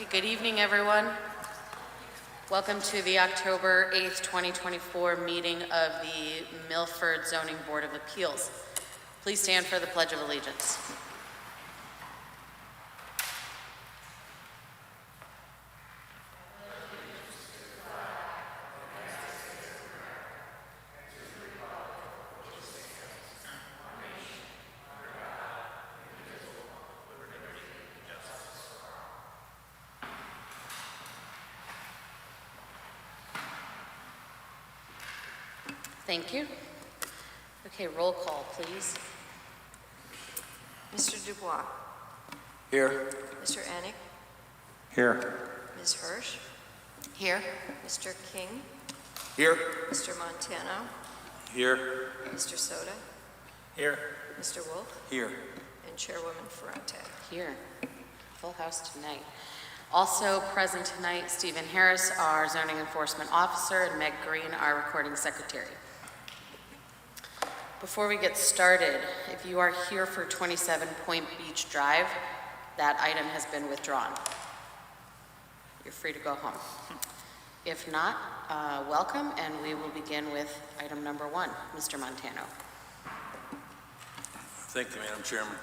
Good evening, everyone. Welcome to the October 8th, 2024 meeting of the Milford Zoning Board of Appeals. Please stand for the Pledge of Allegiance. Thank you. Okay, roll call, please. Mr. Dubois. Here. Mr. Enick. Here. Ms. Hirsch. Here. Mr. King. Here. Mr. Montano. Here. Mr. Soda. Here. Mr. Wolf. Here. And Chairwoman Ferrante. Here. Full house tonight. Also present tonight, Stephen Harris, our zoning enforcement officer, and Meg Green, our recording secretary. Before we get started, if you are here for 27 Point Beach Drive, that item has been withdrawn. You're free to go home. If not, welcome, and we will begin with item number 1. Mr. Montano. Thank you, Madam Chairman.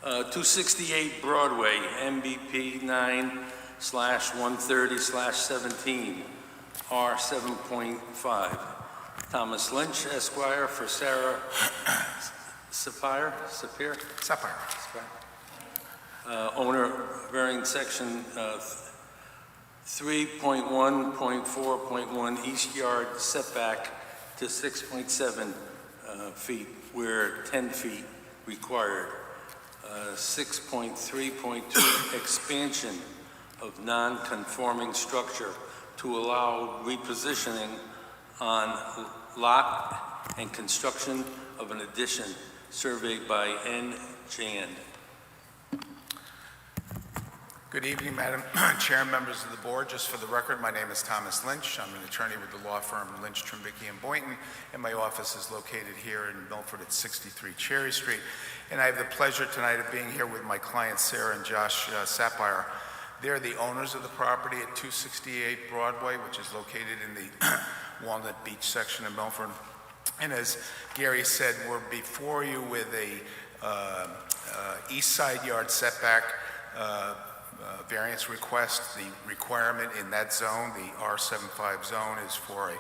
268 Broadway, MBP 9/130/17, R7.5. Thomas Lynch, Esquire, for Sarah Sapir, owner, varying section 3.1.4.1 east yard setback to 6.7 feet, where 10 feet required. 6.3.2 expansion of non-conforming structure to allow repositioning on lot and construction of an addition, surveyed by N. Jan. Good evening, Madam Chair, members of the board. Just for the record, my name is Thomas Lynch. I'm an attorney with the law firm Lynch, Trimbicki & Boynton, and my office is located here in Milford at 63 Cherry Street. And I have the pleasure tonight of being here with my clients, Sarah and Josh Sapir. They're the owners of the property at 268 Broadway, which is located in the Walnut Beach section of Milford. And as Gary said, we're before you with a east side yard setback variance request. The requirement in that zone, the R75 zone, is for a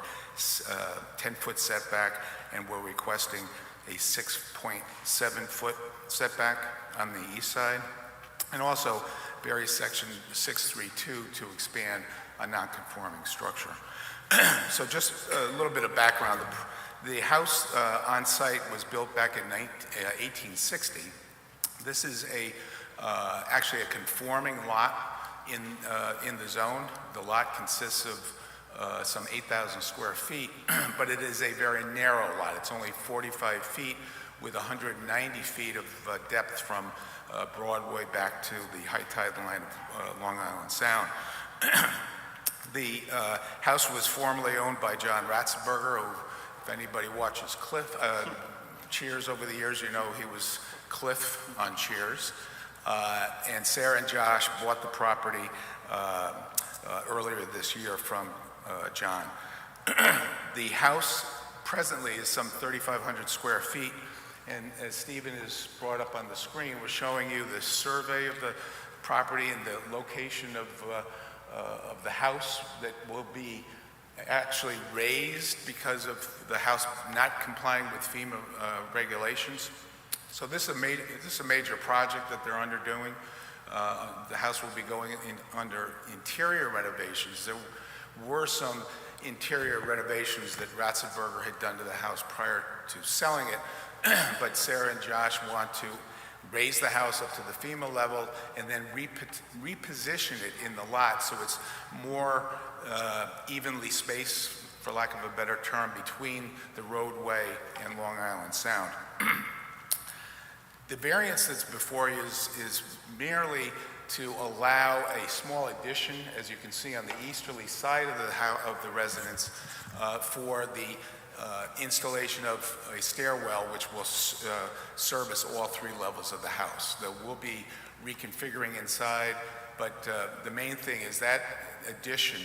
10-foot setback, and we're requesting a 6.7-foot setback on the east side. And also various section 632 to expand a non-conforming structure. So just a little bit of background. The house on site was built back in 1860. This is actually a conforming lot in the zone. The lot consists of some 8,000 square feet, but it is a very narrow lot. It's only 45 feet with 190 feet of depth from Broadway back to the high tide line of Long Island Sound. The house was formerly owned by John Ratzenberger, who, if anybody watches Cheers over the years, you know he was Cliff on Cheers. And Sarah and Josh bought the property earlier this year from John. The house presently is some 3,500 square feet, and as Stephen has brought up on the screen, we're showing you the survey of the property and the location of the house that will be actually raised because of the house not complying with FEMA regulations. So this is a major project that they're underdoing. The house will be going under interior renovations. There were some interior renovations that Ratzenberger had done to the house prior to selling it, but Sarah and Josh want to raise the house up to the FEMA level and then reposition it in the lot so it's more evenly spaced, for lack of a better term, between the roadway and Long Island Sound. The variance that's before you is merely to allow a small addition, as you can see on the easterly side of the residence, for the installation of a stairwell which will service all 3 levels of the house. There will be reconfiguring inside, but the main thing is that addition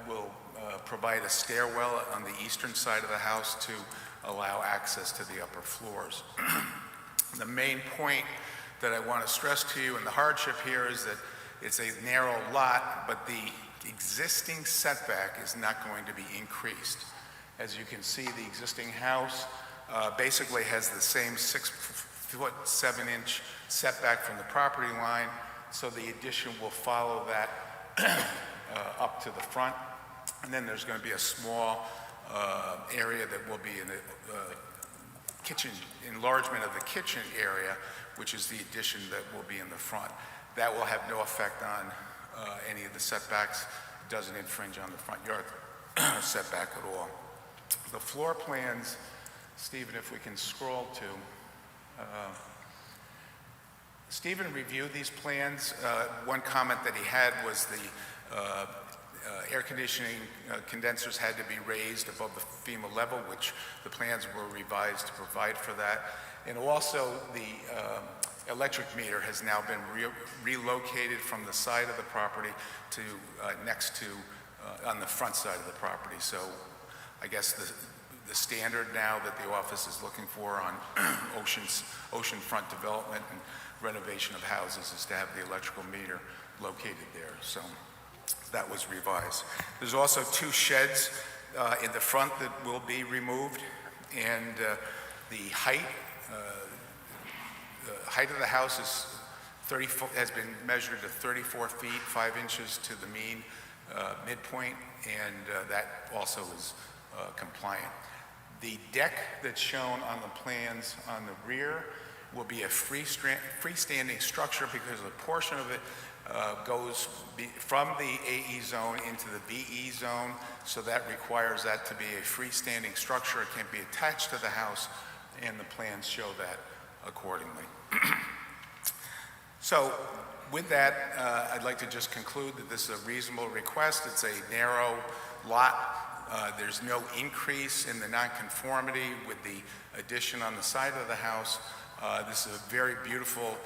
will provide a stairwell on the eastern side of the house to allow access to the upper floors. The main point that I want to stress to you, and the hardship here, is that it's a narrow lot, but the existing setback is not going to be increased. As you can see, the existing house basically has the same 6-foot 7-inch setback from the property line, so the addition will follow that up to the front. And then there's going to be a small area that will be in the kitchen, enlargement of the kitchen area, which is the addition that will be in the front. That will have no effect on any of the setbacks. It doesn't infringe on the front yard setback at all. The floor plans, Stephen, if we can scroll to. Stephen reviewed these plans. One comment that he had was the air conditioning condensers had to be raised above the FEMA level, which the plans were revised to provide for that. And also the electric meter has now been relocated from the side of the property to next to on the front side of the property. So I guess the standard now that the office is looking for on oceanfront development and renovation of houses is to have the electrical meter located there. So that was revised. There's also 2 sheds in the front that will be removed, and the height of the house is has been measured to 34 feet 5 inches to the mean midpoint, and that also is compliant. The deck that's shown on the plans on the rear will be a freestanding structure because a portion of it goes from the AE zone into the BE zone, so that requires that to be a freestanding structure. It can't be attached to the house, and the plans show that accordingly. So with that, I'd like to just conclude that this is a reasonable request. It's a narrow lot. There's no increase in the nonconformity with the addition on the side of the house. This is a very beautiful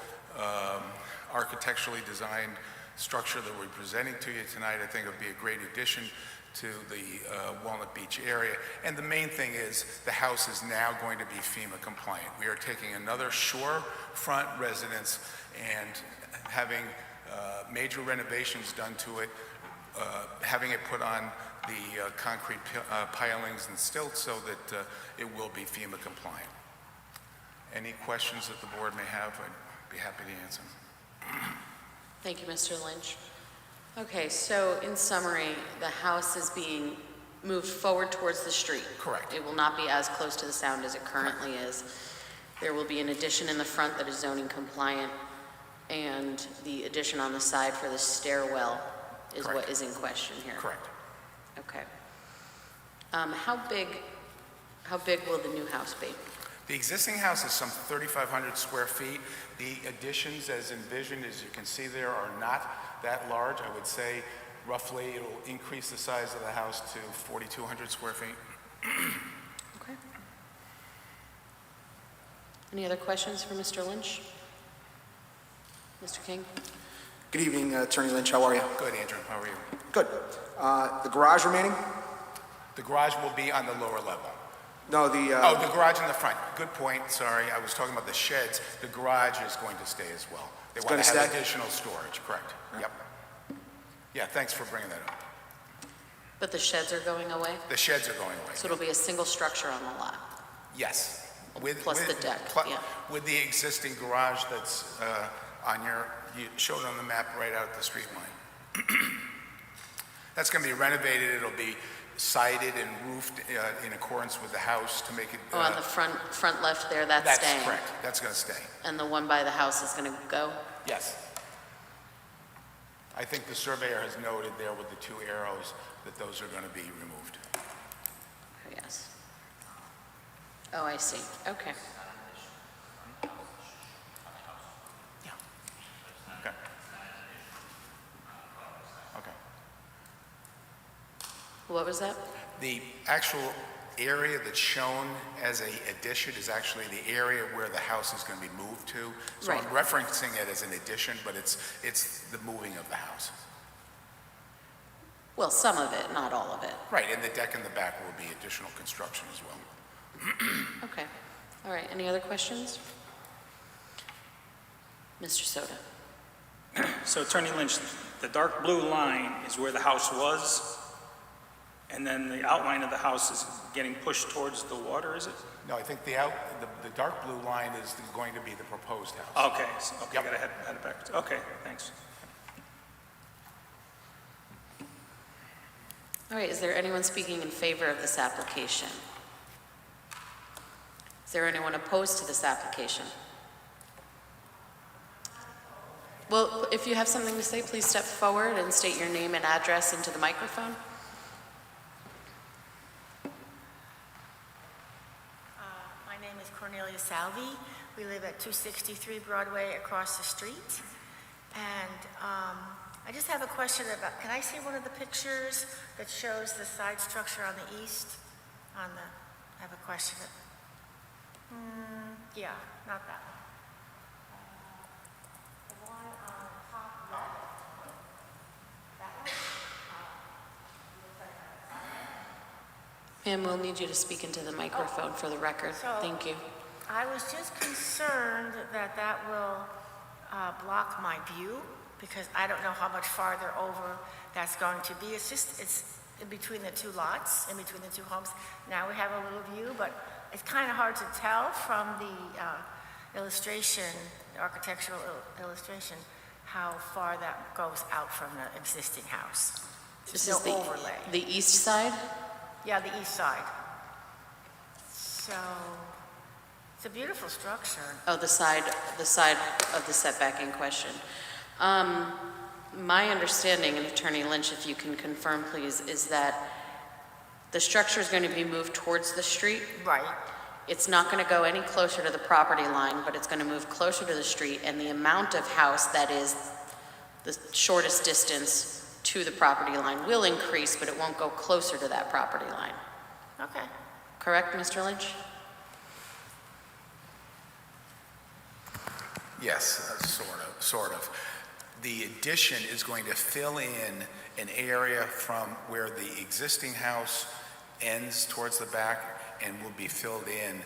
architecturally designed structure that we're presenting to you tonight. I think it would be a great addition to the Walnut Beach area. And the main thing is the house is now going to be FEMA compliant. We are taking another shorefront residence and having major renovations done to it, having it put on the concrete pilings and stilts so that it will be FEMA compliant. Any questions that the board may have, I'd be happy to answer them. Thank you, Mr. Lynch. Okay, so in summary, the house is being moved forward towards the street. Correct. It will not be as close to the sound as it currently is. There will be an addition in the front that is zoning compliant, and the addition on the side for the stairwell is Correct. what is in question here. Correct. Okay. How big will the new house be? The existing house is some 3,500 square feet. The additions as envisioned, as you can see there, are not that large. I would say roughly it will increase the size of the house to 4,200 square feet. Okay. Any other questions for Mr. Lynch? Mr. King? Good evening, Attorney Lynch. How are you? Good, Andrew. How are you? Good. The garage remaining? The garage will be on the lower level. No, the... Oh, the garage in the front. Good point. Sorry, I was talking about the sheds. The garage is going to stay as well. They want to have additional storage. Correct. Yep. Yeah, thanks for bringing that up. But the sheds are going away? The sheds are going away. So it'll be a single structure on the lot? Yes. Plus the deck, yeah. With the existing garage that's you showed on the map right out at the street line. That's going to be renovated. It'll be sided and roofed in accordance with the house to make it... Oh, on the front left there, that's staying? That's correct. That's going to stay. And the one by the house is going to go? Yes. I think the surveyor has noted there with the 2 arrows that those are going to be removed. Oh, yes. Oh, I see. Okay. Yeah. Okay. Okay. What was that? The actual area that's shown as a addition is actually the area where the house is going to be moved to. So I'm Right. referencing it as an addition, but it's the moving of the house. Well, some of it, not all of it. Right, and the deck in the back will be additional construction as well. Okay. All right, any other questions? Mr. Soto? So Attorney Lynch, the dark blue line is where the house was, and then the outline of the house is getting pushed towards the water, is it? No, I think the dark blue line is going to be the proposed house. Okay, okay, Yep. I gotta head it backwards. Okay, thanks. All right, is there anyone speaking in favor of this application? Is there anyone opposed to this application? Well, if you have something to say, please step forward and state your name and address into the microphone. My name is Cornelia Salvi. We live at 263 Broadway across the street. And I just have a question about, can I see one of the pictures that shows the side structure on the east? I have a question. Yeah, not that one. The one on the top left. That one? Ma'am, we'll need you to speak into the microphone for the record. So- Thank you. I was just concerned that that will block my view, because I don't know how much farther over that's going to be. It's in between the two lots, in between the two homes. Now we have a little view, but it's kind of hard to tell from the illustration, the architectural illustration, how far that goes out from the existing house. This There's is no overlay. the east side? Yeah, the east side. So, it's a beautiful structure. Oh, the side of the setback in question. My understanding, and Attorney Lynch, if you can confirm, please, is that the structure is going to be moved towards the street. Right. It's not going to go any closer to the property line, but it's going to move closer to the street, and the amount of house that is the shortest distance to the property line will increase, but it won't go closer to that property line. Okay. Correct, Mr. Lynch? Yes, sort of. The addition is going to fill in an area from where the existing house ends towards the back and will be filled in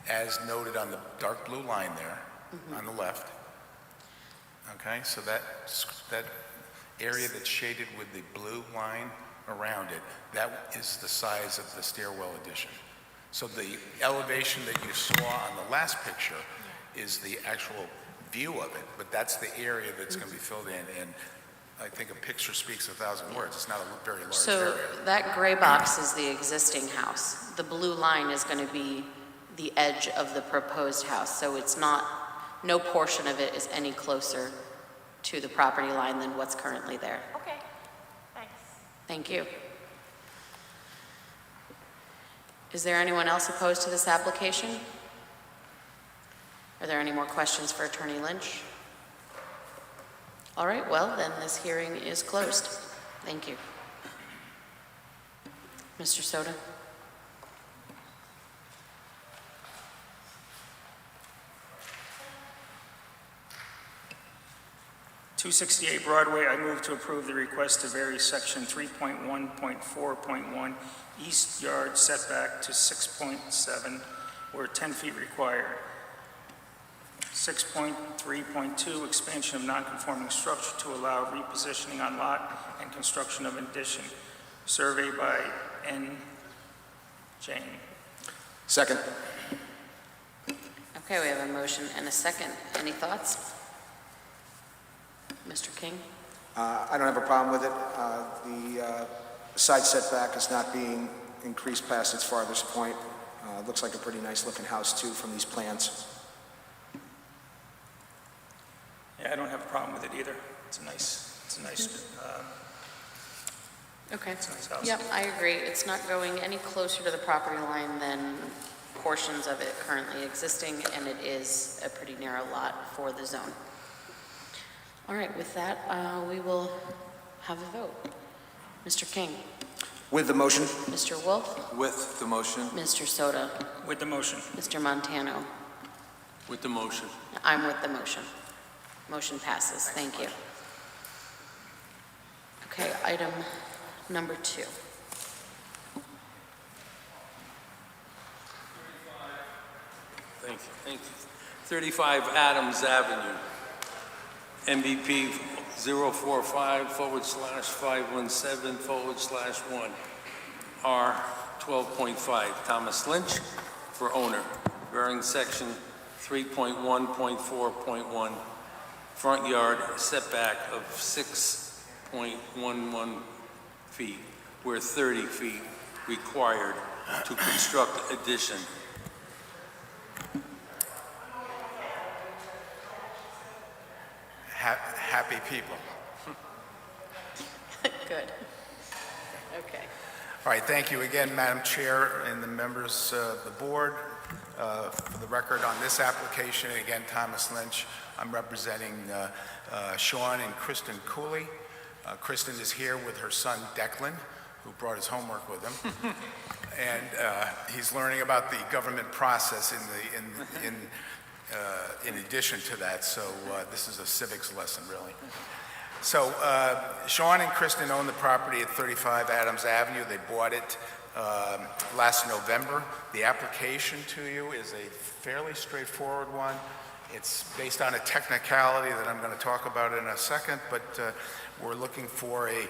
as noted on the dark blue line there on the left. Okay, so that area that's shaded with the blue line around it, that is the size of the stairwell addition. So the elevation that you saw on the last picture is the actual view of it, but that's the area that's going to be filled in, and I think a picture speaks 1,000 words. It's not a very large So area. that gray box is the existing house. The blue line is going to be the edge of the proposed house, so it's not, no portion of it is any closer to the property line than what's currently there. Okay. Thanks. Thank you. Is there anyone else opposed to this application? Are there any more questions for Attorney Lynch? All right, well, then this hearing is closed. Thank you. Mr. Soto? .268 Broadway, I move to approve the request to vary section 3.1.4.1 east yard setback to 6.7 where 10 feet required. 6.3.2 expansion of non-conforming structure to allow repositioning on lot and construction of addition. Survey by N. Jane. Second. Okay, we have a motion and a second. Any thoughts? Mr. King? I don't have a problem with it. The side setback is not being increased past its farthest point. It looks like a pretty nice looking house too from these plans. Yeah, I don't have a problem with it either. It's a nice Okay. It's a nice house. Yep, I agree. It's not going any closer to the property line than portions of it currently existing, and it is a pretty narrow lot for the zone. All right, with that, we will have a vote. Mr. King? With the motion? Mr. Wolf? With the motion. Mr. Soto? With the motion. Mr. Montano? With the motion. I'm with the motion. Motion passes. Thank you. Okay, item number 2. Thank you, thank you. 35 Adams Avenue, MVP 045/517/1, R 12.5, Thomas Lynch for owner, bearing section 3.1.4.1, front yard setback of 6.11 feet, where 30 feet required to construct addition. Happy people. Good. Okay. All right, thank you again, Madam Chair and the members of the board. For the record, on this application, again, Thomas Lynch, I'm representing Sean and Kristen Cooley. Kristen is here with her son, Declan, who brought his homework with him. And he's learning about the government process in addition to that, so this is a civics lesson, really. So Sean and Kristen own the property at 35 Adams Avenue. They bought it last November. The application to you is a fairly straightforward one. It's based on a technicality that I'm going to talk about in a second, but we're looking for a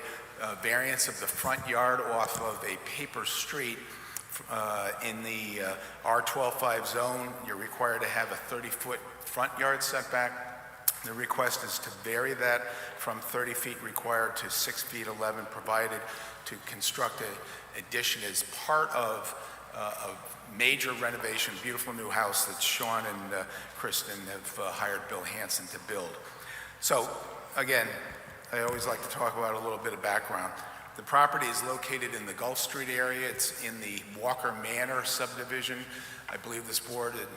variance of the front yard off of a paper street. In the R12.5 zone, you're required to have a 30-foot front yard setback. The request is to vary that from 30 feet required to 6 feet 11 provided to construct an addition as part of a major renovation, beautiful new house that Sean and Kristen have hired Bill Hansen to build. So again, I always like to talk about a little bit of background. The property is located in the Gulf Street area. It's in the Walker Manor subdivision. I believe this board and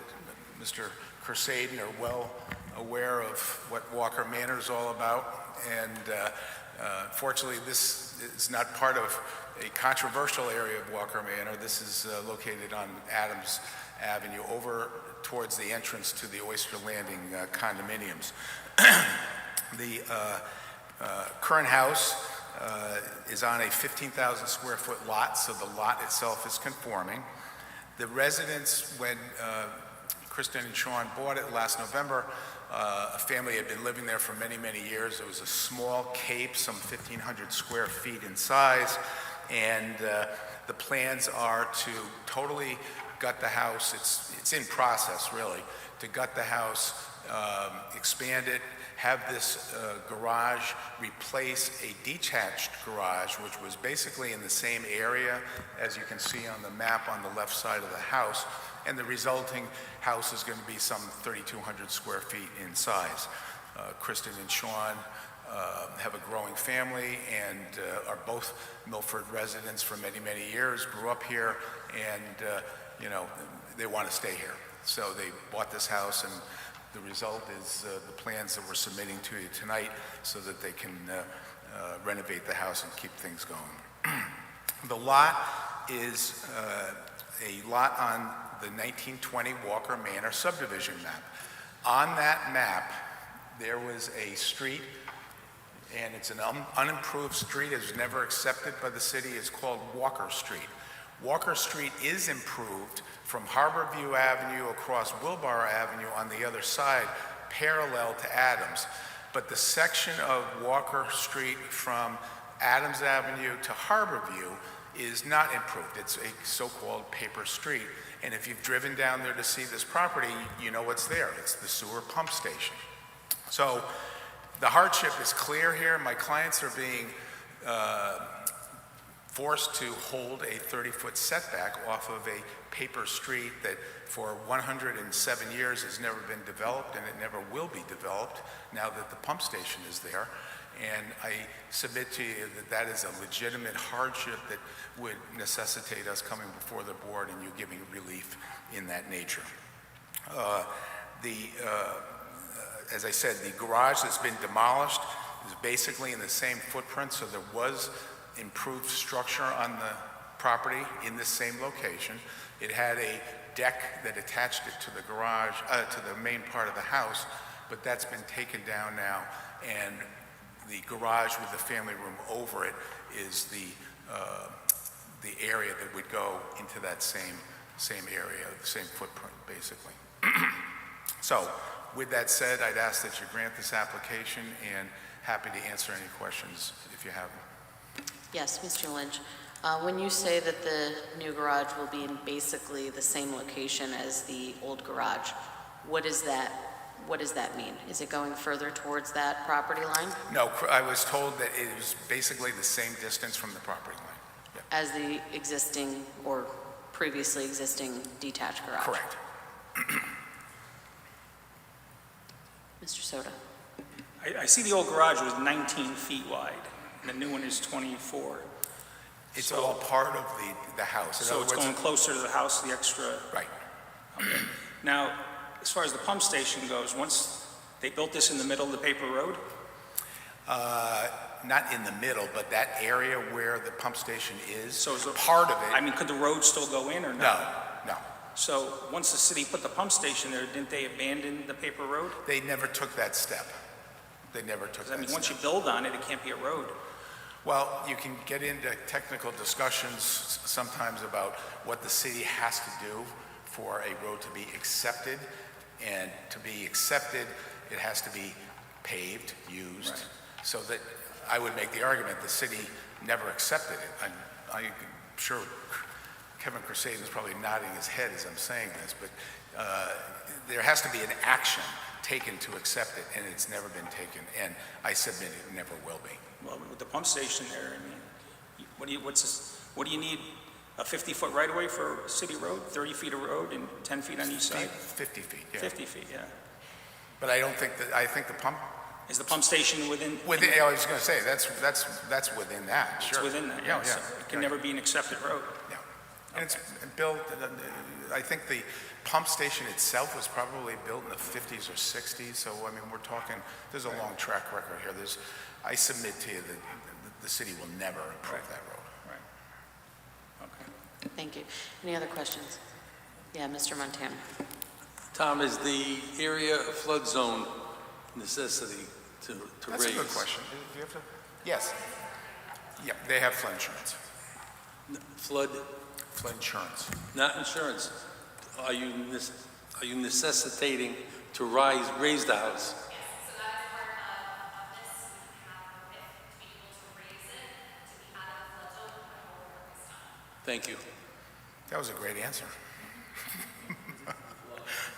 Mr. Kersaden are well aware of what Walker Manor is all about. And fortunately, this is not part of a controversial area of Walker Manor. This is located on Adams Avenue over towards the entrance to the Oyster Landing condominiums. The current house is on a 15,000 square foot lot, so the lot itself is conforming. The residents, when Kristen and Sean bought it last November, a family had been living there for many, many years. It was a small cape, some 1,500 square feet in size, and the plans are to totally gut the house. It's in process, really, to gut the house, expand it, have this garage replace a detached garage, which was basically in the same area as you can see on the map on the left side of the house, and the resulting house is going to be some 3,200 square feet in size. Kristen and Sean have a growing family and are both Milford residents for many, many years, grew up here, and you know, they want to stay here. So they bought this house, and the result is the plans that we're submitting to you tonight so that they can renovate the house and keep things going. The lot is a lot on the 1920 Walker Manor subdivision map. On that map, there was a street, and it's an unimproved street. It was never accepted by the city. It's called Walker Street. Walker Street is improved from Harborview Avenue across Wilbur Avenue on the other side, parallel to Adams. But the section of Walker Street from Adams Avenue to Harborview is not improved. It's a so-called paper street. And if you've driven down there to see this property, you know what's there. It's the sewer pump station. So the hardship is clear here. My clients are being forced to hold a 30-foot setback off of a paper street that for 107 years has never been developed, and it never will be developed now that the pump station is there. And I submit to you that that is a legitimate hardship that would necessitate us coming before the board and you giving relief in that nature. As I said, the garage that's been demolished is basically in the same footprint, so there was improved structure on the property in the same location. It had a deck that attached it to the garage, to the main part of the house, but that's been taken down now, and the garage with the family room over it is the area that would go into that same area, the same footprint, basically. So, with that said, I'd ask that you grant this application, and happy to answer any questions if you have them. Yes, Mr. Lynch. When you say that the new garage will be in basically the same location as the old garage, what does that mean? Is it going further towards that property line No, I was told that it was basically the same distance from the property line. Yeah, as the existing or previously existing detached garage? correct. Mr. Soto? I see the old garage was 19 feet wide, and the new one is 24. It's So- all part of the house. In So other it's words- going closer to the house, the extra. Right. Now, as far as the pump station goes, once they built this in the middle of the paper road, Not in the middle, but that area where the pump station is, So is it- part of I it, mean, could the road still go in or no, not? no. So once the city put the pump station there, didn't they abandon the paper road? They never took that step. They never took 'Cause I that mean, once you step. build on it, it can't be a road. Well, you can get into technical discussions sometimes about what the city has to do for a road to be accepted. And to be accepted, it has to be paved, used. Right. So that, I would make the argument, the city never accepted it. I'm sure Kevin Crusaden is probably nodding his head as I'm saying this, but there has to be an action taken to accept it, and it's never been taken, and I submit it never will be. Well, with the pump station there, I mean, what do you need? A 50-foot right-of-way for a city road, 30 feet of road and 10 feet on each side? 50 feet, yeah. 50 feet, yeah. But I don't think that, I think the pump, Is the pump station within? I was going to say, that's within that, sure. It's within that, yeah. So it can never be an accepted road. Yeah. And it's built, I think the pump station itself was probably built in the 50s or 60s, so, I mean, we're talking, there's a long track record here. I submit to you that the city will never approve that road. Right. Okay. Thank you. Any other questions? Yeah, Mr. Montana. Tom, is the area a flood zone necessity to raise? That's a good question. Do you have to? Yes. Yeah, they have flood insurance. Flood, Flood insurance. not insurance. Are you necessitating to raise the house? So that is part of this, we have, to be able to raise it, to be out of the flood zone, when all the work is done. Thank you. That was a great answer.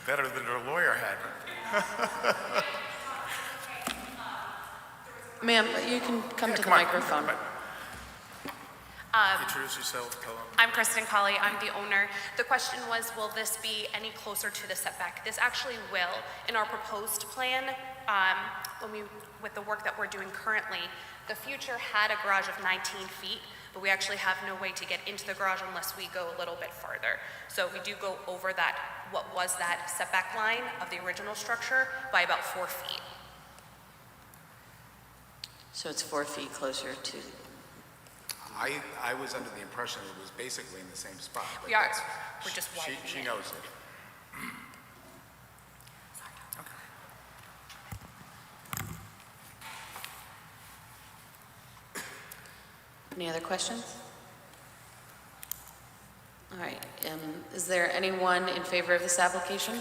Better than our lawyer had. Ma'am, you can come Yeah, to the come on. microphone. Come on. Introduce yourself, tell them. I'm Kristen Colley, I'm the owner. The question was, will this be any closer to the setback? This actually will. In our proposed plan, with the work that we're doing currently, the future had a garage of 19 feet, but we actually have no way to get into the garage unless we go a little bit farther. So we do go over that, what was that setback line of the original structure by about 4 feet. So it's 4 feet closer to, I was under the impression it was basically in the same spot. but We are. that's- We're just she- widening She it. knows it. any other questions? All right, is there anyone in favor of this application?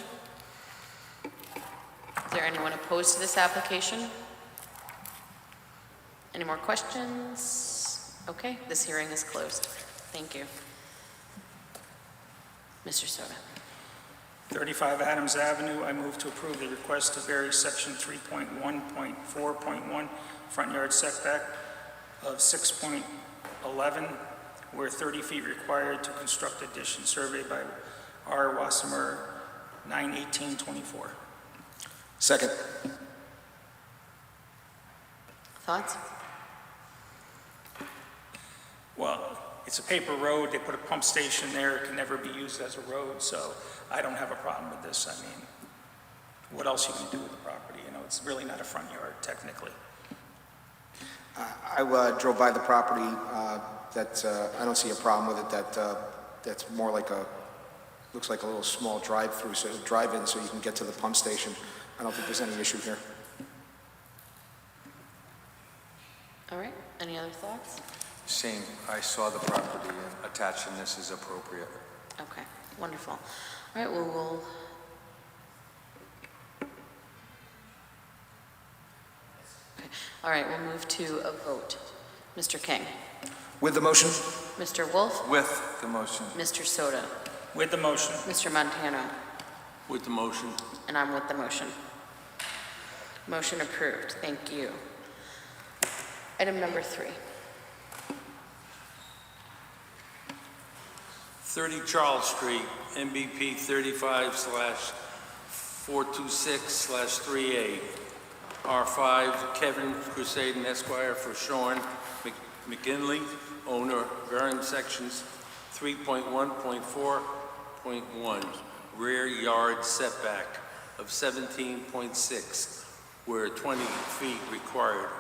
Is there anyone opposed to this application? Any more questions? Okay, this hearing is closed. Thank you. Mr. Soto. 35 Adams Avenue, I move to approve the request to vary section 3.1.4.1 front yard setback of 6.11, where 30 feet required to construct addition, surveyed by R. Wassemer, 9/18/24. Second. Thoughts? Well, it's a paper road, they put a pump station there, it can never be used as a road, so I don't have a problem with this. I mean, what else you can do with the property? You know, it's really not a front yard technically. I drove by the property, I don't see a problem with it, that's more like looks like a little small drive-through, so drive-in, so you can get to the pump station. I don't think there's any issue here. All right, any other thoughts? Same. I saw the property and attaching this is appropriate. Okay, wonderful. All right, well, we'll... Okay. All right, we'll move to a vote. Mr. King? With the motion? Mr. Wolf? With the motion. Mr. Soto? With the motion. Mr. Montano? With the motion. And I'm with the motion. Motion approved. Thank you. Item number 3. 30 Charles Street, MBP 35/426/3A, R5, Kevin Crusaden Esquire for Sean McGinley, owner, variance sections 3.1.4.1, rear yard setback of 17.6, where 20 feet required,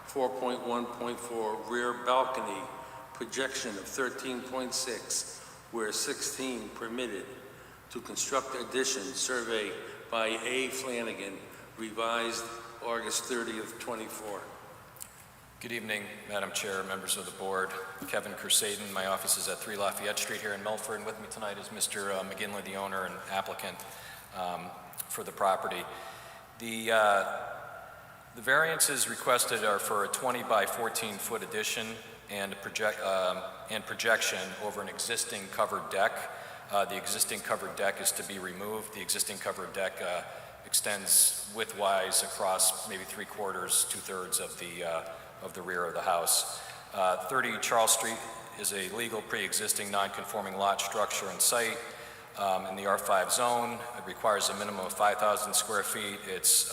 4.1.4, rear balcony, projection of 13.6, where 16 permitted, to construct addition, survey by A. Flanagan, revised August 30th, 24. Good evening, Madam Chair, members of the board. Kevin Crusaden, my office is at 3 Lafayette Street here in Milford, and with me tonight is Mr. McGinley, the owner and applicant for the property. The variances requested are for a 20 by 14 foot addition and projection over an existing covered deck. The existing covered deck is to be removed. The existing covered deck extends widthwise across maybe 3/4, 2/3 of the rear of the house. 30 Charles Street is a legal pre-existing non-conforming lot, structure, and site in the R5 zone. It requires a minimum of 5,000 square feet. It's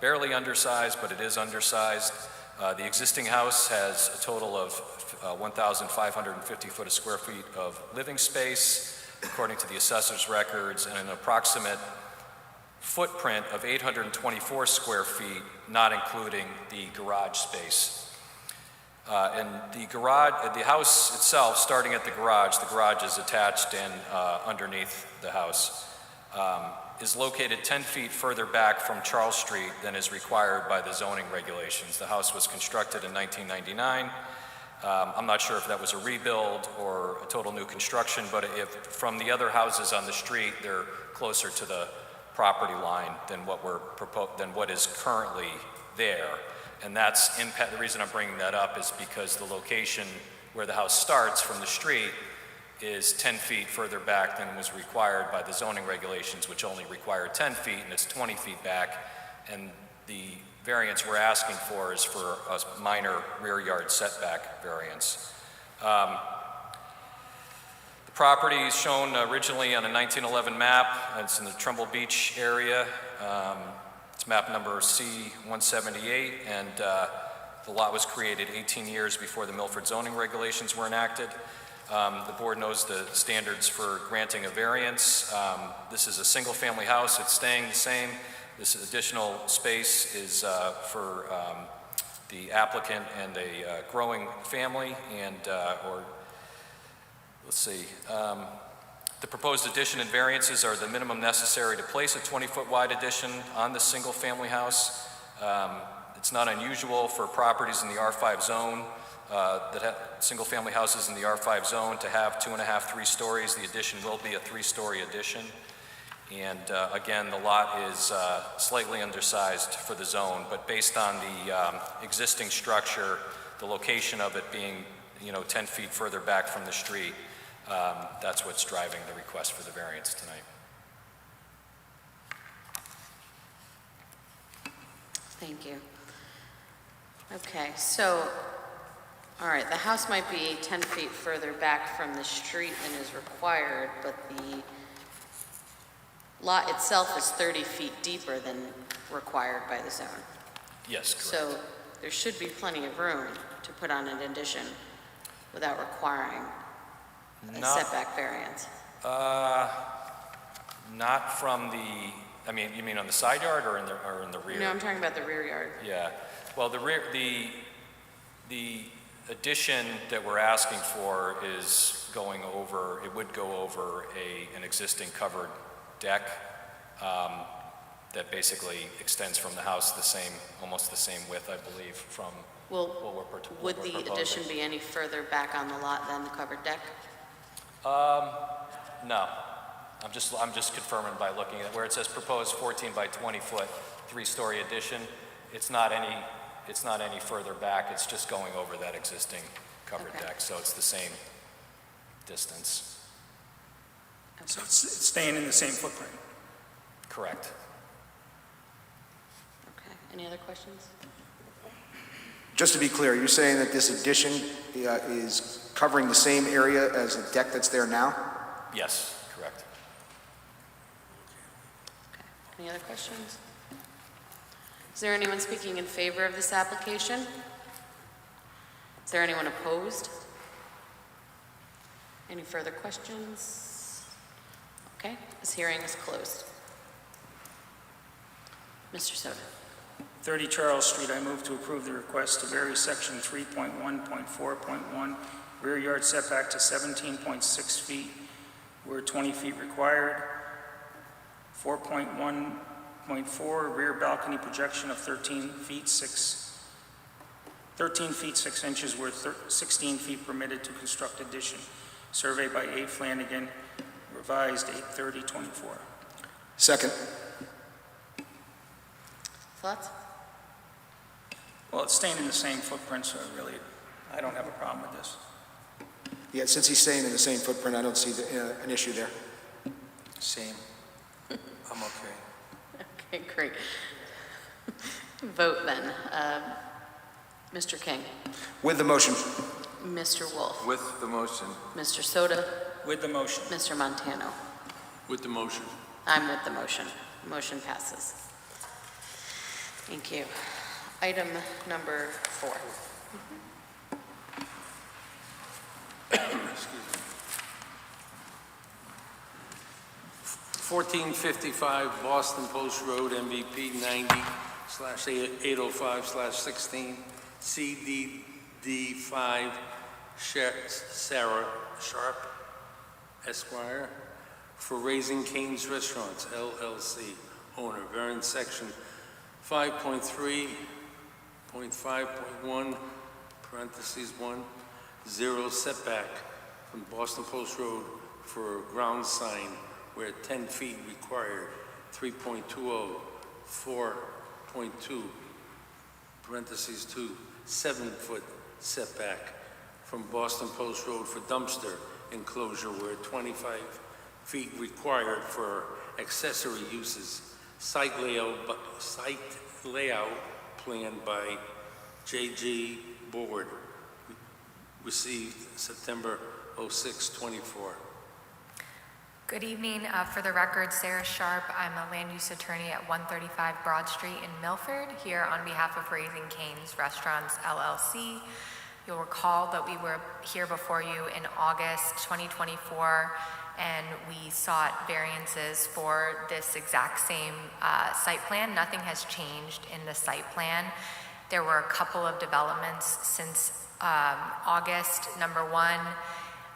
barely undersized, but it is undersized. The existing house has a total of 1,550 square feet of living space, according to the assessor's records, and an approximate footprint of 824 square feet, not including the garage space. And the house itself, starting at the garage is attached and underneath the house, is located 10 feet further back from Charles Street than is required by the zoning regulations. The house was constructed in 1999. I'm not sure if that was a rebuild or a total new construction, but if from the other houses on the street, they're closer to the property line than what is currently there. And that's the reason I'm bringing that up is because the location where the house starts from the street is 10 feet further back than was required by the zoning regulations, which only require 10 feet, and it's 20 feet back. And the variance we're asking for is for a minor rear yard setback variance. The property is shown originally on a 1911 map. It's in the Trumbull Beach area. It's map number C-178, and the lot was created 18 years before the Milford zoning regulations were enacted. The board knows the standards for granting a variance. This is a single-family house. It's staying the same. This additional space is for the applicant and a growing family, and the proposed addition and variances are the minimum necessary to place a 20-foot wide addition on the single-family house. It's not unusual for properties in the R5 zone that have single-family houses in the R5 zone to have 2.5, 3 stories. The addition will be a 3-story addition. And again, the lot is slightly undersized for the zone, but based on the existing structure, the location of it being 10 feet further back from the street, that's what's driving the request for the variance tonight. Thank you. Okay, so, all right, the house might be 10 feet further back from the street than is required, but the lot itself is 30 feet deeper than required by the zone. Yes, correct. So there should be plenty of room to put on an addition without requiring a setback variance. Not from the, you mean on the side yard or in the rear? No, I'm talking about the rear yard. Yeah. Well, the The addition that we're asking for is going over, it would go over an existing covered deck that basically extends from the house the same, almost the same width, I believe, from Well, what we're proposing. would the addition be any further back on the lot than the covered deck? No. I'm just confirming by looking at where it says proposed 14 by 20 foot, 3-story addition. It's not any further back. It's just going over that existing covered Okay. deck. So it's the same distance. So it's staying in the same footprint. Correct. Okay, any other questions? Just to be clear, you're saying that this addition is covering the same area as the deck that's there now? Yes, correct. Okay, any other questions? Is there anyone speaking in favor of this application? Is there anyone opposed? Any further questions? Okay, this hearing is closed. Mr. Soto. 30 Charles Street, I move to approve the request to vary section 3.1.4.1 rear yard setback to 17.6 feet where 20 feet required. 4.1.4 rear balcony projection of 13 feet 6 inches where 16 feet permitted to construct addition. Survey by A. Flanagan, revised 8/30/24. Second. Thoughts? Well, it's staying in the same footprint, so really, I don't have a problem with this. Yeah, since he's staying in the same footprint, I don't see an issue there. Same. I'm okay. Okay, great. Vote then. Mr. King, With the motion. Mr. Wolf, With the motion. Mr. Soto, With the motion. Mr. Montano. With the motion. I'm with the motion. Motion passes. Thank you. Item number 4. 1455 Boston Post Road, MVP 90/805/16, CDD5, Sarah Sharp, Esquire, for Raising Cane's Restaurants, LLC, owner, variance section 5.3.5.1, parentheses 1, 0 setback from Boston Post Road for a ground sign where 10 feet required, 3.20, 4.2, parentheses 2, 7-foot setback from Boston Post Road for dumpster enclosure where 25 feet required for accessory uses. Site layout plan by JG Board, received September 06/24. Good evening. For the record, Sarah Sharp. I'm a land use attorney at 135 Broad Street in Milford, here on behalf of Raising Cane's Restaurants, LLC. You'll recall that we were here before you in August 2024, and we sought variances for this exact same site plan. Nothing has changed in the site plan. There were a couple of developments since August. Number one,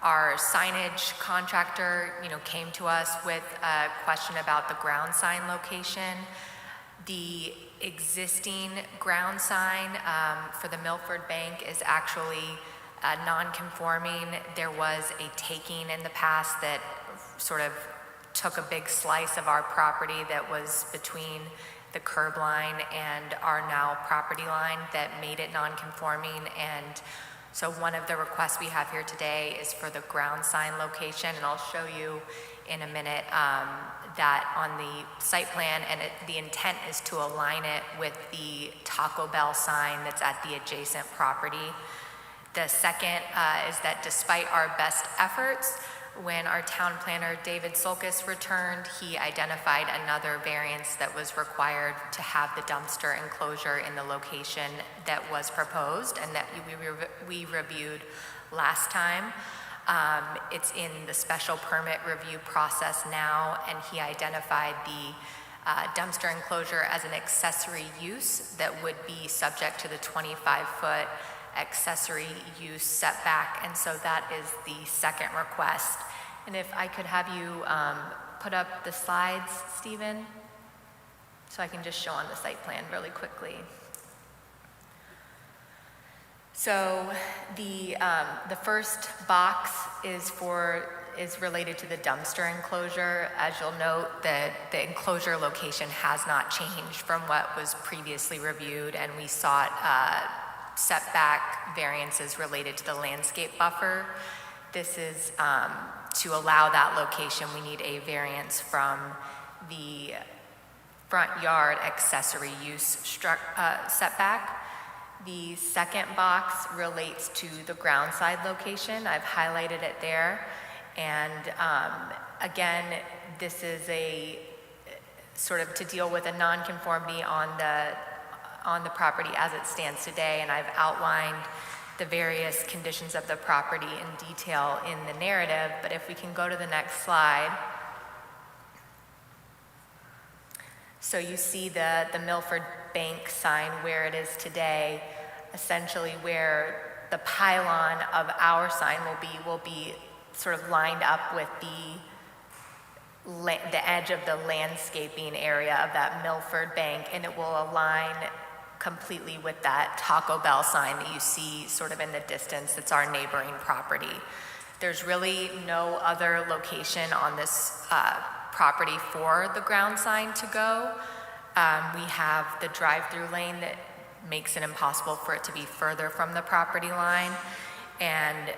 our signage contractor, came to us with a question about the ground sign location. The existing ground sign for the Milford Bank is actually non-conforming. There was a taking in the past that sort of took a big slice of our property that was between the curb line and our now property line that made it non-conforming. And so one of the requests we have here today is for the ground sign location, and I'll show you in a minute that on the site plan, and the intent is to align it with the Taco Bell sign that's at the adjacent property. The second is that despite our best efforts, when our town planner David Solkis returned, he identified another variance that was required to have the dumpster enclosure in the location that was proposed and that we reviewed last time. It's in the special permit review process now, and he identified the dumpster enclosure as an accessory use that would be subject to the 25-foot accessory use setback, and so that is the second request. And if I could have you put up the slides, Stephen, so I can just show on the site plan really quickly. So the first box is related to the dumpster enclosure. As you'll note, the enclosure location has not changed from what was previously reviewed, and we sought setback variances related to the landscape buffer. This is to allow that location, we need a variance from the front yard accessory use setback. The second box relates to the ground side location. I've highlighted it there. And again, this is a sort of to deal with a nonconformity on the property as it stands today. And I've outlined the various conditions of the property in detail in the narrative. But if we can go to the next slide. So you see the Milford Bank sign where it is today, essentially where the pylon of our sign will be sort of lined up with the edge of the landscaping area of that Milford Bank, and it will align completely with that Taco Bell sign that you see sort of in the distance. It's our neighboring property. There's really no other location on this property for the ground sign to go. We have the drive-through lane that makes it impossible for it to be further from the property line. And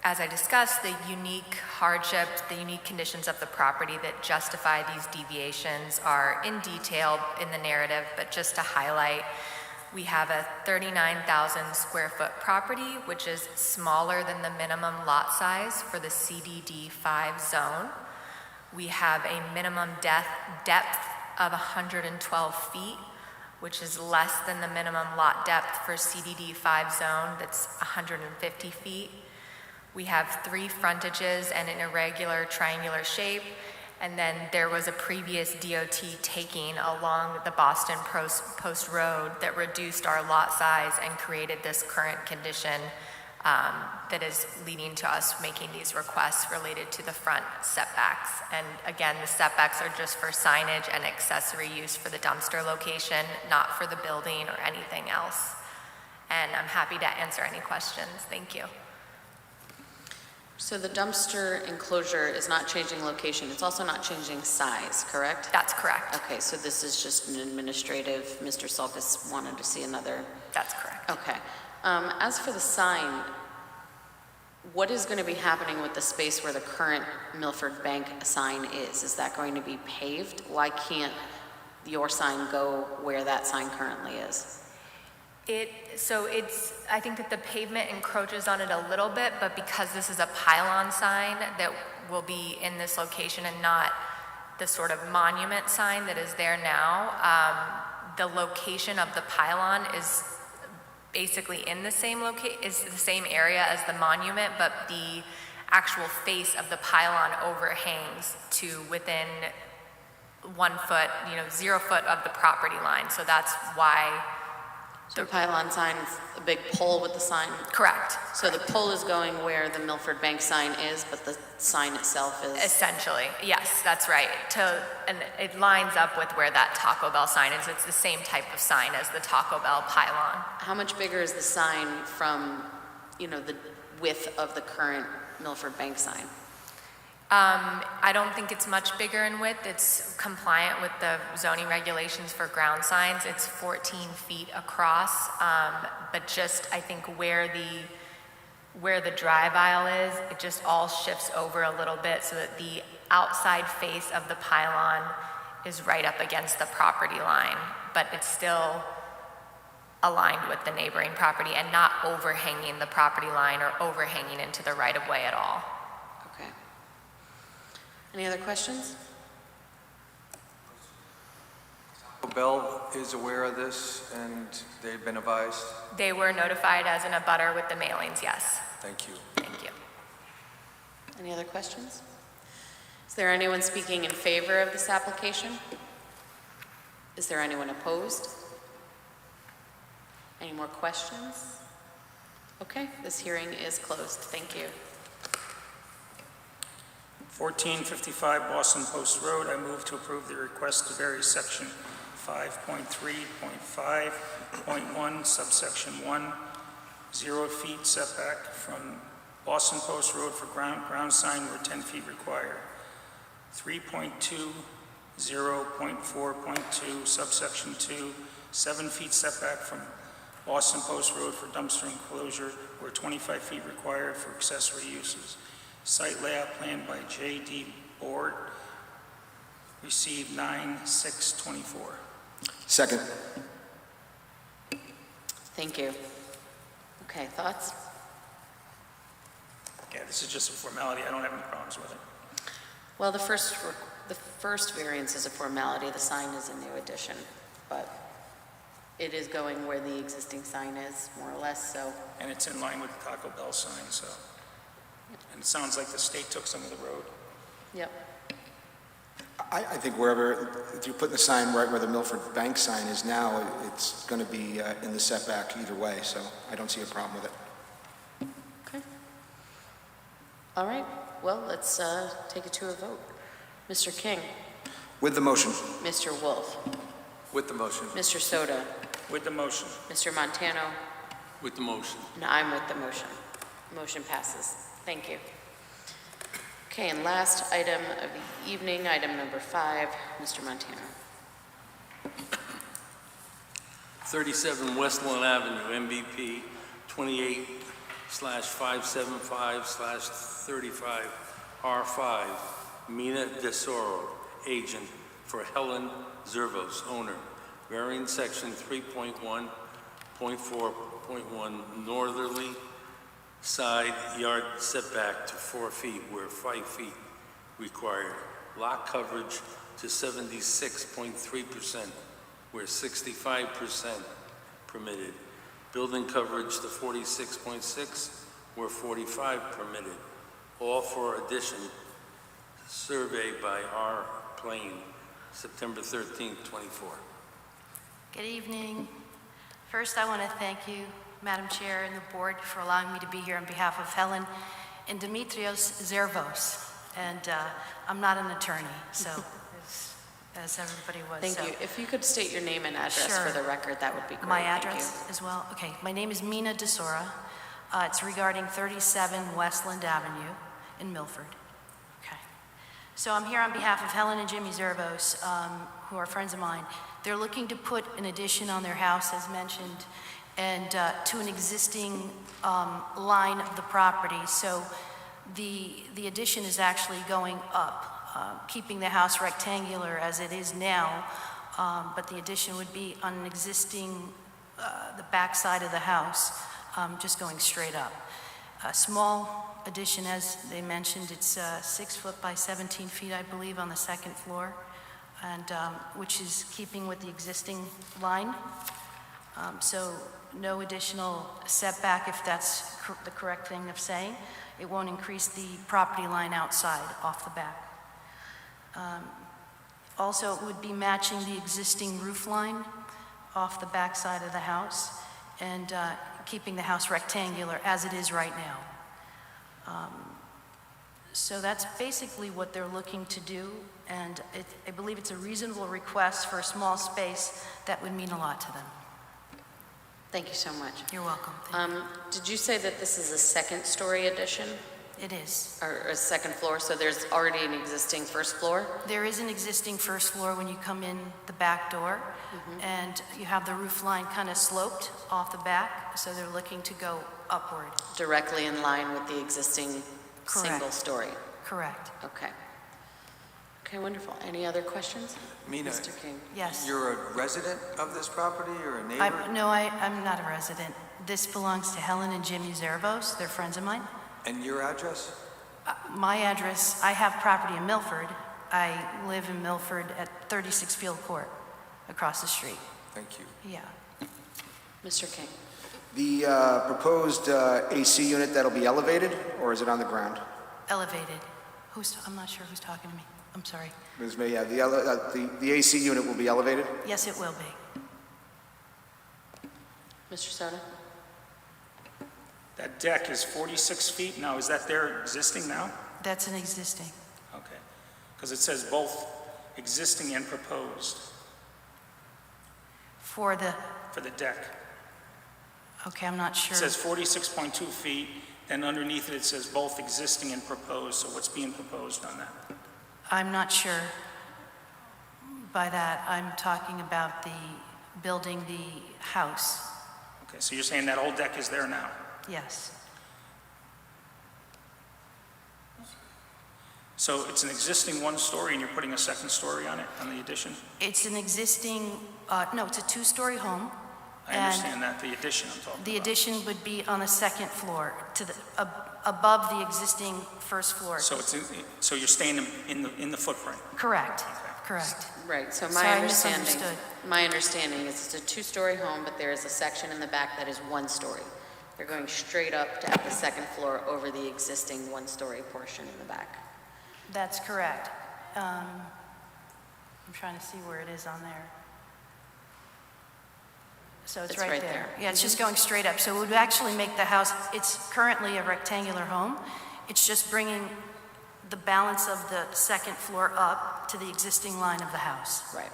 as I discussed, the unique hardships, the unique conditions of the property that justify these deviations are in detail in the narrative, but just to highlight, we have a 39,000 square foot property, which is smaller than the minimum lot size for the CDD 5 zone. We have a minimum depth of 112 feet, which is less than the minimum lot depth for CDD 5 zone, that's 150 feet. We have 3 frontages and an irregular triangular shape, and then there was a previous DOT taking along the Boston Post Road that reduced our lot size and created this current condition that is leading to us making these requests related to the front setbacks. And again, the setbacks are just for signage and accessory use for the dumpster location, not for the building or anything else. And I'm happy to answer any questions. Thank you. So the dumpster enclosure is not changing location, it's also not changing size, correct? That's correct. Okay, so this is just an administrative, Mr. Sulkus wanted to see another. That's correct. Okay. As for the sign, what is going to be happening with the space where the current Milford Bank sign is? Is that going to be paved? Why can't your sign go where that sign currently is? I think that the pavement encroaches on it a little bit, but because this is a pylon sign that will be in this location and not the sort of monument sign that is there now, the location of the pylon is basically in the same is the same area as the monument, but the actual face of the pylon overhangs to within 1 foot, 0 foot of the property line. So that's why. So the pylon sign is a big pole with the sign? Correct. So the pole is going where the Milford Bank sign is, but the sign itself is? Essentially, yes, that's right. And it lines up with where that Taco Bell sign is. It's the same type of sign as the Taco Bell pylon. How much bigger is the sign from, the width of the current Milford Bank sign? I don't think it's much bigger in width. It's compliant with the zoning regulations for ground signs. It's 14 feet across, but just I think where the drive aisle is, it just all shifts over a little bit so that the outside face of the pylon is right up against the property line, but it's still aligned with the neighboring property and not overhanging the property line or overhanging into the right-of-way at all. Okay. Any other questions? Taco Bell is aware of this and they've been advised? They were notified as an abutter with the mailings, yes. Thank you. Thank you. Any other questions? Is there anyone speaking in favor of this application? Is there anyone opposed? Any more questions? Okay, this hearing is closed. Thank you. 1455 Boston Post Road, I move to approve the request to vary section 5.3.5.1, subsection 1, 0 feet setback from Boston Post Road for ground sign where 10 feet required. 3.20.4.2, subsection 2, 7 feet setback from Boston Post Road for dumpster enclosure where 25 feet required for accessory uses. Site layout plan by J.D. Board, received 9/6/24. Second. Thank you. Okay, thoughts? Yeah, this is just a formality. I don't have any problems with it. Well, the first variance is a formality. The sign is a new addition, but it is going where the existing sign is, more or less, so. And it's in line with the Taco Bell sign, so. And it sounds like the state took some of the road. Yep. I think wherever, if you're putting the sign right where the Milford Bank sign is now, it's going to be in the setback either way, so I don't see a problem with it. Okay. All right, well, let's take it to a vote. Mr. King, With the motion. Mr. Wolf, With the motion. Mr. Soto, With the motion. Mr. Montano, With the motion. and I'm with the motion. Motion passes. Thank you. Okay, and last item of the evening, item number 5, Mr. Montano. 37 Westlawn Avenue, MVP 28/575/35R5, Mina Desoro, agent for Helen Zervos, owner, varying section 3.1.4.1 northerly side yard setback to 4 feet where 5 feet required. Lot coverage to 76.3% where 65% permitted. Building coverage to 46.6 where 45 permitted. All for addition. Survey by R. Plain, September 13th, 24. Good evening. First, I want to thank you, Madam Chair and the board, for allowing me to be here on behalf of Helen and Dimitrios Zervos. And I'm not an attorney, so as everybody was. Thank so. you. If you could state your name and address Sure. for the record, that would be great. My Thank you. address as well? Okay, my name is Mina Desora. It's regarding 37 Westland Avenue in Milford. Okay. So I'm here on behalf of Helen and Jimmy Zervos, who are friends of mine. They're looking to put an addition on their house, as mentioned, and to an existing line of the property. So the addition is actually going up, keeping the house rectangular as it is now, but the addition would be on an existing, the back side of the house, just going straight up. A small addition, as they mentioned, it's 6 foot by 17 feet, I believe, on the second floor, and which is keeping with the existing line. So no additional setback, if that's the correct thing of saying. It won't increase the property line outside, off the back. Also, it would be matching the existing roof line off the back side of the house and keeping the house rectangular as it is right now. So that's basically what they're looking to do, and I believe it's a reasonable request for a small space that would mean a lot to them. Thank you so much. You're welcome. Thank Did you say that this is a second-story addition, you. It is. or a second floor, so there's already an existing first floor? There is an existing first floor when you come in the back door, and you have the roof line kind of sloped off the back, so they're looking to go upward. Directly in line with the existing Correct. single-story? Correct. Okay. Okay, wonderful. Any other questions? Mina, Mr. King? Yes. you're a resident of this property or a neighbor? I'm not a resident. This belongs to Helen and Jimmy Zervos. They're friends of mine. And your address? My address, I have property in Milford. I live in Milford at 36 Field Court, across the street. Thank you. Yeah. Mr. King? The proposed AC unit, that'll be elevated, or is it on the ground? Elevated. I'm not sure who's talking to me. I'm sorry. Ms. May, yeah, the AC unit will be elevated? Yes, it will be. Mr. Soto? That deck is 46 feet now. Is that there existing now? That's an existing. Okay. Because it says both existing and proposed For the, for the deck. okay, I'm not It sure. says 46.2 feet, and underneath it, it says both existing and proposed. So what's being proposed on that? I'm not sure. By that, I'm talking about the building the house. Okay, so you're saying that whole deck is there now? Yes. So it's an existing one-story, and you're putting a second story on it, on the addition? It's an existing, no, it's a two-story home. I understand that, the addition I'm talking about. The addition would be on the second floor, to the, above the existing first floor. So it's, so you're staying in the footprint? Correct, correct. Right, so Sorry, I misunderstood. my understanding is it's a two-story home, but there is a section in the back that is one story. They're going straight up to have the second floor over the existing one-story portion in the back. That's correct. I'm trying to see where it is on there. So it's right there. Yeah, it's just going straight up. So it would actually make the house, it's currently a rectangular home. It's just bringing the balance of the second floor up to the existing line of the house. Right.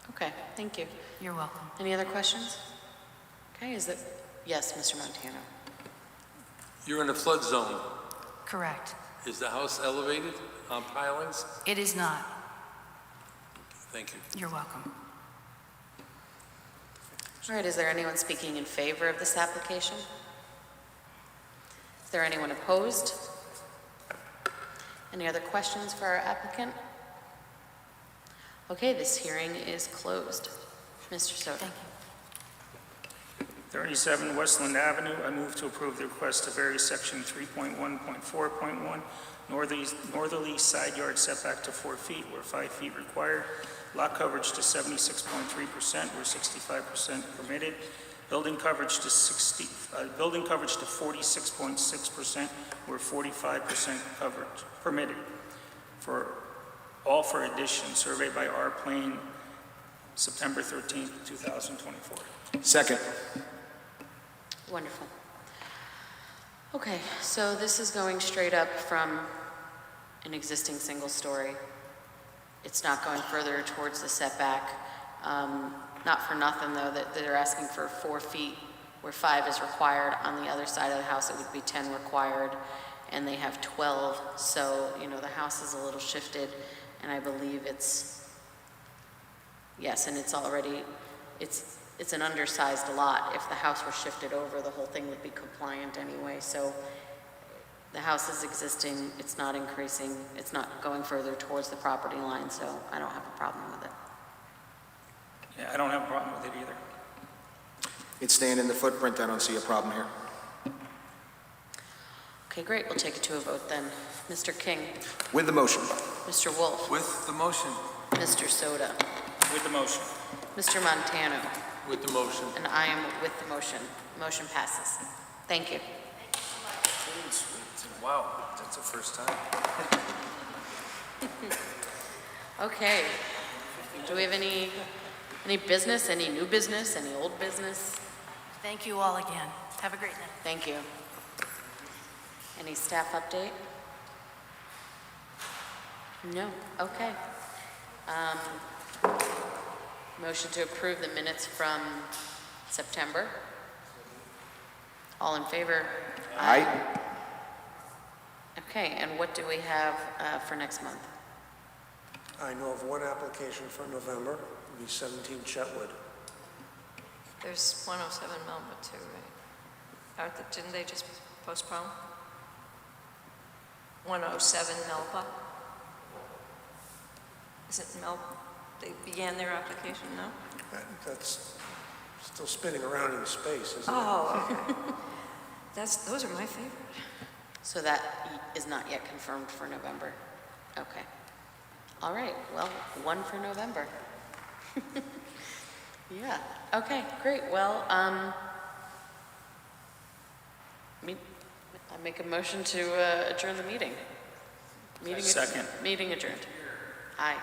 Okay, thank you. You're welcome. Any other questions? Okay, is it, yes, Mr. Montano? You're in a flood zone. Correct. Is the house elevated on pilings? It is not. Thank you. You're welcome. All right, is there anyone speaking in favor of this application? Is there anyone opposed? Any other questions for our applicant? Okay, this hearing is closed. Mr. Soto. Thank you. 37 Westland Avenue, I move to approve the request to vary section 3.1.4.1, northerly side yard setback to 4 feet where 5 feet required, lot coverage to 76.3% where 65% permitted, building coverage to 46.6% where 45% coverage permitted, for addition, survey by R Plane, September 13th, 2024. Second. Wonderful. Okay, so this is going straight up from an existing single story. It's not going further towards the setback. Not for nothing, though, that they're asking for 4 feet where 5 is required. On the other side of the house, it would be 10 required, and they have 12. So, you know, the house is a little shifted, and I believe it's, yes, and it's already, it's an undersized lot. If the house were shifted over, the whole thing would be compliant anyway. So the house is existing, it's not increasing, it's not going further towards the property line, so I don't have a problem with it. Yeah, I don't have a problem with it either. It's staying in the footprint. I don't see a problem here. Okay, great, we'll take it to a vote then. Mr. King, With the motion. Mr. Wolf, With the motion. Mr. Soto, With the motion. Mr. Montano, With the motion. and I am with the motion. Motion passes. Thank you. Wow, that's the first time. Okay, do we have any business, any new business, any old business? Thank you all again. Have a great night. Thank you. Any staff update? No, okay. Motion to approve the minutes from September. All in favor? Aye. Okay, and what do we have for next month? I know of one application for November, it'll be 17 Chetwood. There's 107 Melba too, right? Didn't they just postpone? 107 Melba? Is it Melba? They began their application, no? That's still spinning around in space, isn't it? Oh, okay. Those are my favorite. So that is not yet confirmed for November? Okay. All right, well, one for November. Yeah, okay, great. Well, I make a motion to adjourn the meeting. Second. Meeting adjourned. Aye.